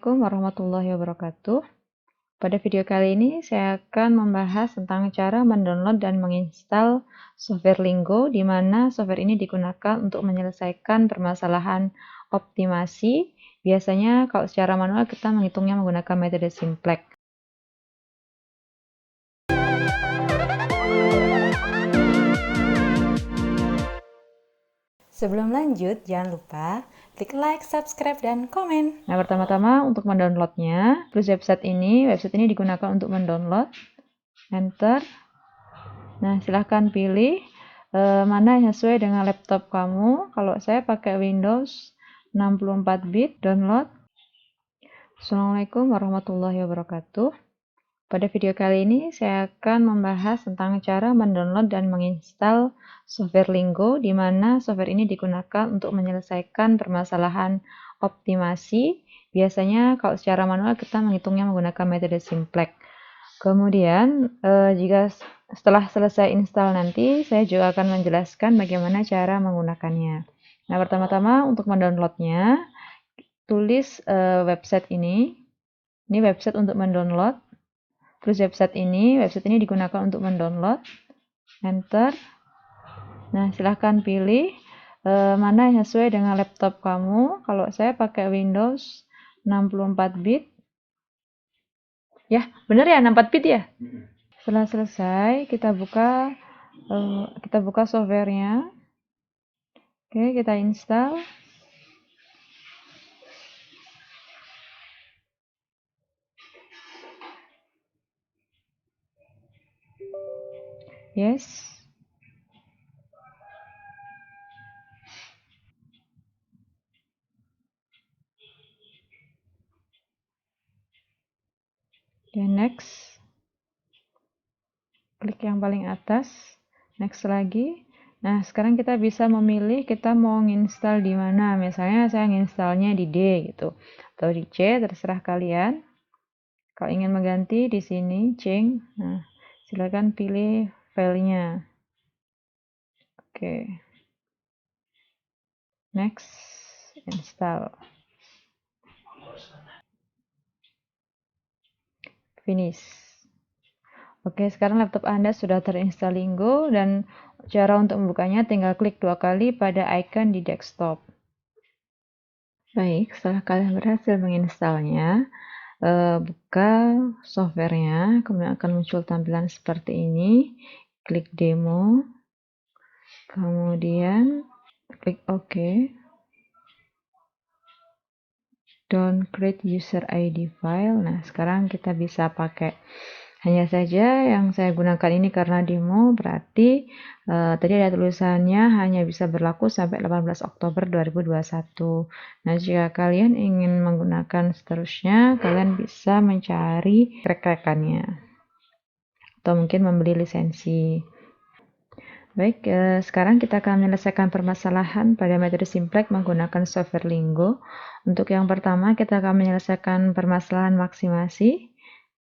Assalamualaikum warahmatullahi wabarakatuh. Pada video kali ini saya akan membahas tentang cara mendownload dan menginstal software Lingo, di mana software ini digunakan untuk menyelesaikan permasalahan optimasi. Biasanya kalau secara manual kita menghitungnya menggunakan metode simplex. Sebelum lanjut, jangan lupa klik like, subscribe, dan komen. Nah, pertama-tama untuk mendownloadnya, terus website ini digunakan untuk mendownload. Enter. Nah, silahkan pilih mana yang sesuai dengan laptop kamu. Kalau saya pakai Windows 64 bit, download. Assalamualaikum warahmatullahi wabarakatuh. Pada video kali ini saya akan membahas tentang cara mendownload dan menginstal software Lingo, di mana software ini digunakan untuk menyelesaikan permasalahan optimasi. Biasanya kalau secara manual kita menghitungnya menggunakan metode simplex. Kemudian jika setelah selesai install nanti, saya juga akan menjelaskan bagaimana cara menggunakannya. Nah, pertama-tama untuk mendownloadnya, tulis website ini. Ini website untuk mendownload. Terus website ini digunakan untuk mendownload. Enter. Nah, silahkan pilih mana yang sesuai dengan laptop kamu. Kalau saya pakai Windows 64 bit. Ya, bener ya 64 bit ya? Setelah selesai, kita buka softwarenya. Oke, kita install. Yes. Dan next. Klik yang paling atas. Next lagi. Nah, sekarang kita bisa memilih kita mau nginstal di mana. Misalnya saya nginstalnya di D gitu. Atau di C, terserah kalian. Kalau ingin mengganti di sini, change. Nah, silakan pilih filenya. Oke. Next, install. Finish. Oke, sekarang laptop Anda sudah terinstall Lingo dan cara untuk membukanya tinggal klik 2 kali pada icon di desktop. Baik, setelah kalian berhasil menginstalnya, buka softwarenya, kemudian akan muncul tampilan seperti ini. Klik demo, kemudian klik OK. Don't create user ID file. Nah, sekarang kita bisa pakai. Hanya saja yang saya gunakan ini karena demo, berarti tadi ada tulisannya hanya bisa berlaku sampai 18 Oktober 2021. Nah, jika kalian ingin menggunakan seterusnya, kalian bisa mencari track-trackannya. Atau mungkin membeli lisensi. Baik, sekarang kita akan menyelesaikan permasalahan pada metode simplex menggunakan software Lingo. Untuk yang pertama, kita akan menyelesaikan permasalahan maksimasi.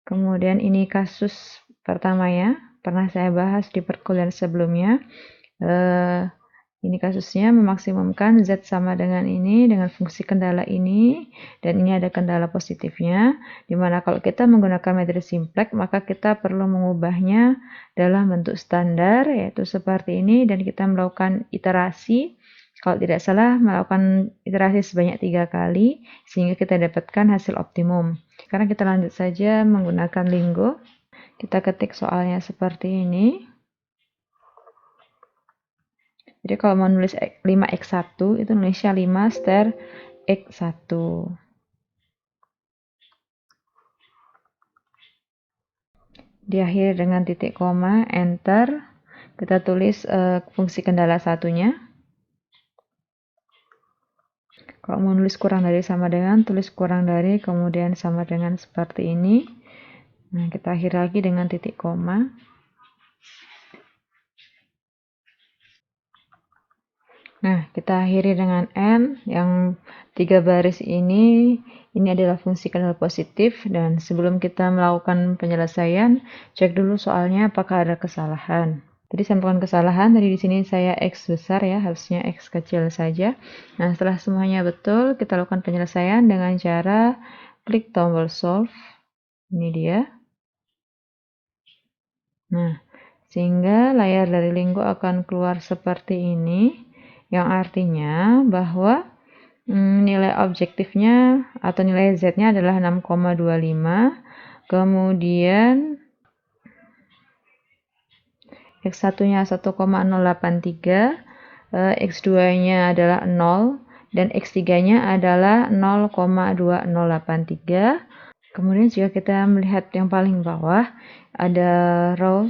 Kemudian ini kasus pertama ya, pernah saya bahas di perkuliahan sebelumnya. Ini kasusnya memaksimumkan Z sama dengan ini, dengan fungsi kendala ini, dan ini ada kendala positifnya, dimana kalau kita menggunakan metode simplex, maka kita perlu mengubahnya dalam bentuk standar, yaitu seperti ini, dan kita melakukan iterasi, kalau tidak salah melakukan iterasi sebanyak 3 kali, sehingga kita dapatkan hasil optimum. Sekarang kita lanjut saja menggunakan Lingo. Kita ketik soalnya seperti ini. Jadi kalau mau nulis 5x1 itu nulisnya 5 star x1. Diakhiri dengan titik koma, enter. Kita tulis fungsi kendala satunya. Kalau mau nulis kurang dari sama dengan, tulis kurang dari, kemudian sama dengan seperti ini. Nah, kita akhiri lagi dengan titik koma. Nah, kita akhiri dengan N, yang 3 baris ini adalah fungsi kendala positif, dan sebelum kita melakukan penyelesaian, cek dulu soalnya apakah ada kesalahan. Tadi saya melakukan kesalahan, tadi di sini saya X besar ya, harusnya X kecil saja. Nah, setelah semuanya betul, kita lakukan penyelesaian dengan cara klik tombol solve. Ini dia. Nah, sehingga layar dari Linggo akan keluar seperti ini, yang artinya bahwa nilai objektifnya atau nilai Z-nya adalah 6,25, kemudian X1-nya 1,083, X2-nya adalah 0, dan X3-nya adalah 0,2083. Kemudian jika kita melihat yang paling bawah, ada row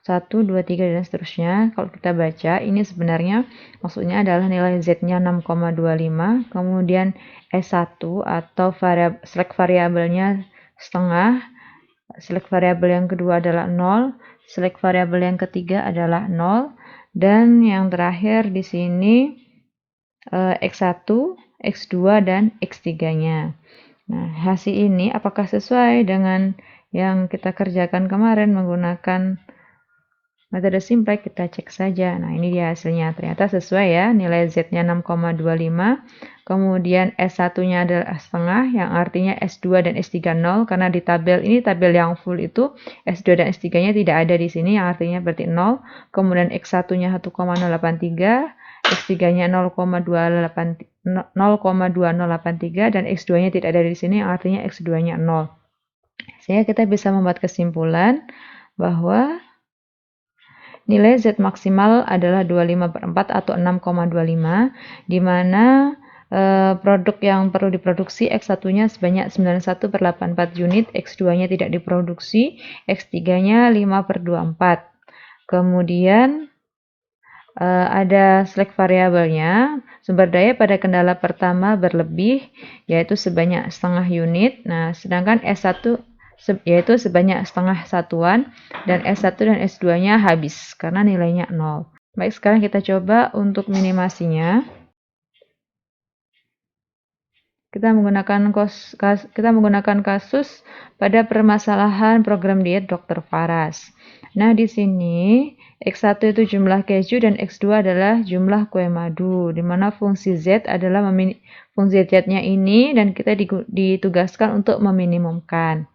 1, 2, 3, dan seterusnya. Kalau kita baca, ini sebenarnya maksudnya adalah nilai Z-nya 6,25, kemudian S1 atau select variabelnya setengah, select variabel yang kedua adalah 0, select variabel yang ketiga adalah 0, dan yang terakhir di sini X1, X2, dan X3-nya. Nah, hasil ini apakah sesuai dengan yang kita kerjakan kemarin menggunakan metode simplex? Kita cek saja. Nah, ini dia hasilnya. Ternyata sesuai ya, nilai Z-nya 6,25. Kemudian S1-nya adalah setengah, yang artinya S2 dan S3 0, karena di tabel ini, tabel yang full itu, S2 dan S3-nya tidak ada di sini, yang artinya berarti 0. Kemudian X1-nya 1,083, X3-nya 0,2083, dan X2-nya tidak ada di sini, yang artinya X2-nya 0. Sehingga kita bisa membuat kesimpulan bahwa nilai Z maksimal adalah 25/4 atau 6,25, di mana produk yang perlu diproduksi X1-nya sebanyak 91/84 unit, X2-nya tidak diproduksi, X3-nya 5/24. Kemudian ada select variabelnya, sumber daya pada kendala pertama berlebih, yaitu sebanyak setengah unit. Nah, sedangkan S1 yaitu sebanyak setengah satuan, dan S1 dan S2-nya habis karena nilainya 0. Baik, sekarang kita coba untuk minimasinya. Kita menggunakan kasus pada permasalahan program diet Dr. Faras. Nah, di sini X1 itu jumlah keju dan X2 adalah jumlah kue madu, di mana fungsi Z adalah fungsi Z-nya ini, dan kita ditugaskan untuk meminimumkan.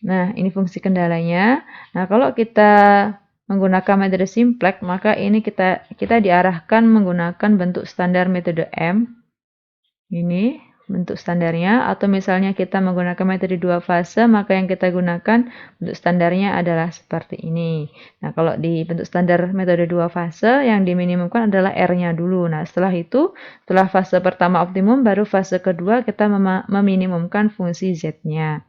Nah, ini fungsi kendalanya. Nah, kalau kita menggunakan metode simplex, maka ini kita diarahkan menggunakan bentuk standar metode M. Ini bentuk standarnya, atau misalnya kita menggunakan metode 2 fase, maka yang kita gunakan bentuk standarnya adalah seperti ini. Nah, kalau di bentuk standar metode 2 fase, yang diminimumkan adalah R-nya dulu. Nah, setelah itu, setelah fase pertama optimum, baru fase kedua kita meminimumkan fungsi Z-nya.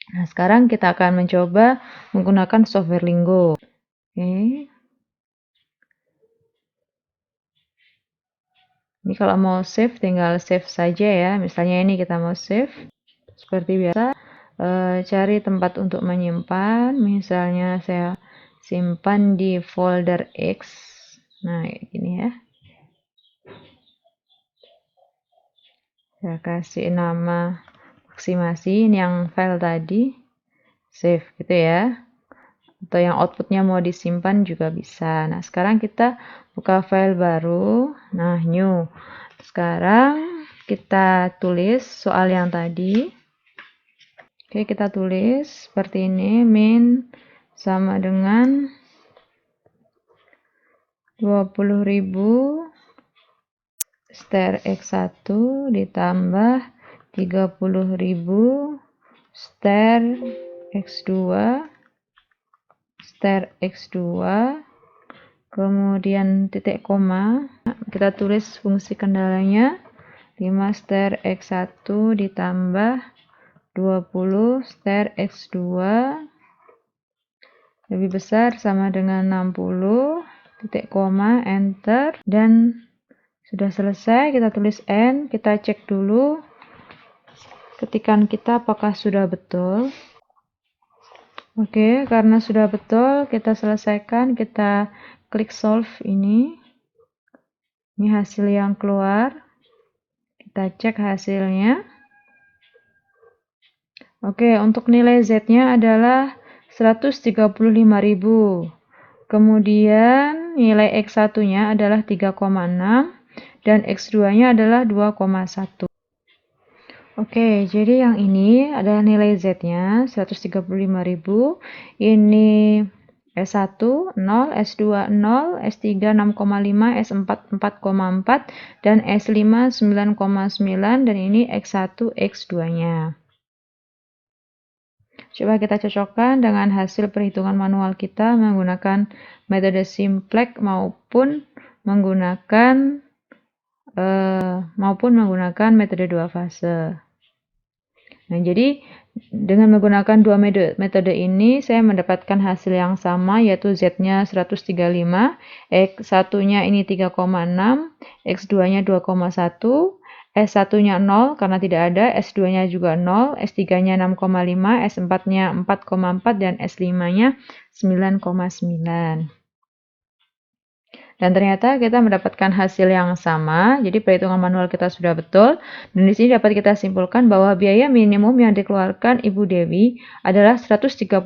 Nah, sekarang kita akan mencoba menggunakan software Linggo. Oke. Ini kalau mau save, tinggal save saja ya. Misalnya ini kita mau save. Seperti biasa, cari tempat untuk menyimpan. Misalnya saya simpan di folder X. Nah, ini ya. Saya kasih nama maksimasi, ini yang file tadi. Save gitu ya. Atau yang outputnya mau disimpan juga bisa. Nah, sekarang kita buka file baru. Nah, new. Sekarang kita tulis soal yang tadi. Oke, kita tulis seperti ini. Min sama dengan 20.000 star X1 ditambah 30.000 star X2 kemudian titik koma. Kita tulis fungsi kendalanya 5 star X1 ditambah 20 star X2 lebih besar sama dengan 60, titik koma, enter, dan sudah selesai. Kita tulis N, kita cek dulu ketikan kita apakah sudah betul. Oke, karena sudah betul, kita selesaikan, kita klik solve ini. Ini hasil yang keluar. Kita cek hasilnya. Oke, untuk nilai Z-nya adalah 135.000. Kemudian nilai X1-nya adalah 3,6 dan X2-nya adalah 2,1. Oke, jadi yang ini adalah nilai Z-nya 135.000. Ini S1 0, S2 0, S3 6,5, S4 4,4, dan S5 9,9, dan ini X1, X2-nya. Coba kita cocokkan dengan hasil perhitungan manual kita menggunakan metode simplex maupun menggunakan metode 2 fase. Nah, jadi dengan menggunakan dua metode ini, saya mendapatkan hasil yang sama, yaitu Z-nya 135, X1-nya ini 3,6, X2-nya 2,1, S1-nya 0 karena tidak ada, S2-nya juga 0, S3-nya 6,5, S4-nya 4,4, dan S5-nya 9,9. Dan ternyata kita mendapatkan hasil yang sama, jadi perhitungan manual kita sudah betul. Dan di sini dapat kita simpulkan bahwa biaya minimum yang dikeluarkan Ibu Dewi adalah 135.000,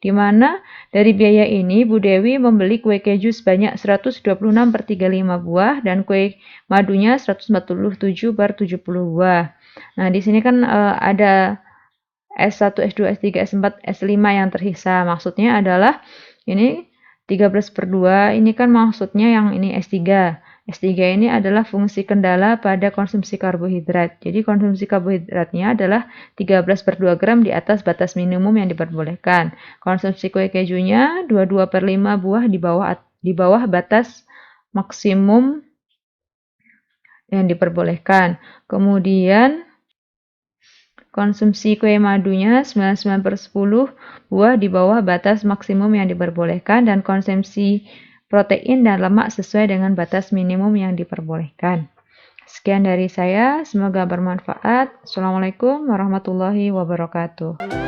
di mana dari biaya ini Bu Dewi membeli kue keju sebanyak 126/35 buah dan kue madunya 147/70 buah. Nah, di sini kan ada S1, S2, S3, S4, S5 yang terhisap. Maksudnya adalah ini 13/2, ini kan maksudnya yang ini S3. S3 ini adalah fungsi kendala pada konsumsi karbohidrat. Jadi konsumsi karbohidratnya adalah 13/2 gram di atas batas minimum yang diperbolehkan. Konsumsi kue kejunya 22/5 buah di bawah batas maksimum yang diperbolehkan. Kemudian konsumsi kue madunya 99/10 buah di bawah batas maksimum yang diperbolehkan, dan konsumsi protein dan lemak sesuai dengan batas minimum yang diperbolehkan. Sekian dari saya, semoga bermanfaat. Assalamualaikum warahmatullahi wabarakatuh.